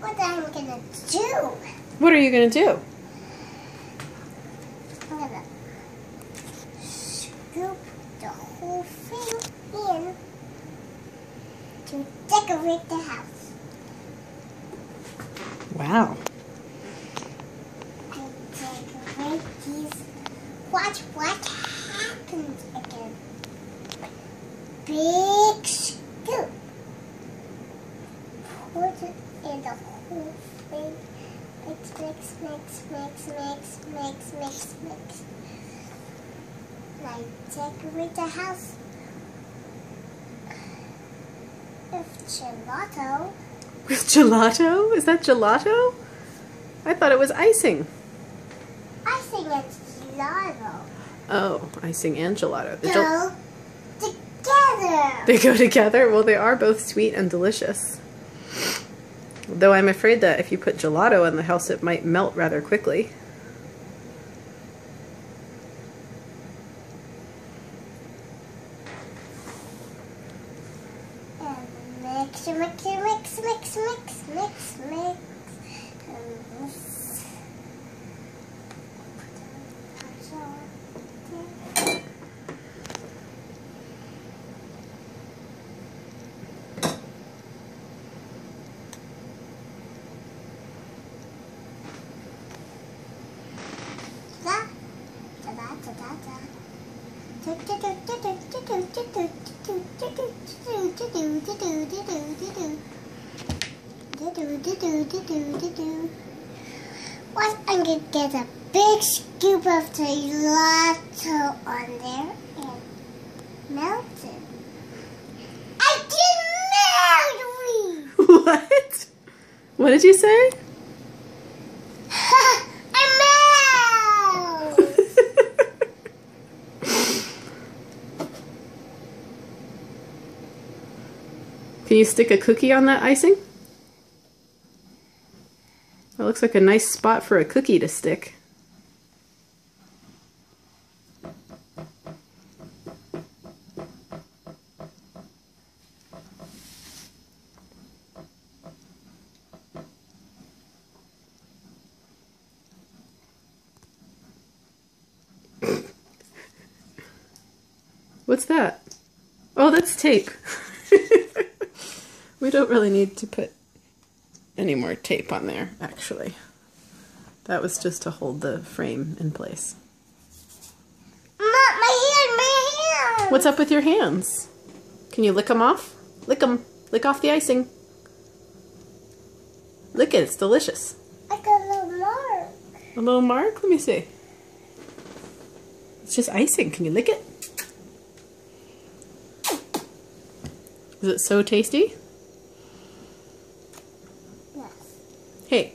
what I'm gonna do. What are you gonna do? I'm gonna scoop the whole thing in to decorate the house. Wow. I decorate these. Watch what happens again. Big scoop. Put it in the whole thing. Mix, mix, mix, mix, mix, mix, mix, mix. Like decorate the house with gelato. With gelato? Is that gelato? I thought it was icing. I think it's gelato. Oh, icing and gelato. Go together. They go together? Well, they are both sweet and delicious. Though I'm afraid that if you put gelato in the house, it might melt rather quickly. And mix, mix, mix, mix, mix, mix, mix. And this. What? I'm gonna get a big scoop of gelato on there and melt it. I did melt it! What? What did you say? I melt! Can you stick a cookie on that icing? That looks like a nice spot for a cookie to stick. What's that? Oh, that's tape. We don't really need to put any more tape on there, actually. That was just to hold the frame in place. My hand! What's up with your hands? Can you lick them off? Lick them. Lick off the icing. Lick it. It's delicious. I got a little mark. A little mark? Let me see. It's just icing. Can you lick it? Is it so tasty? Yes. Hey,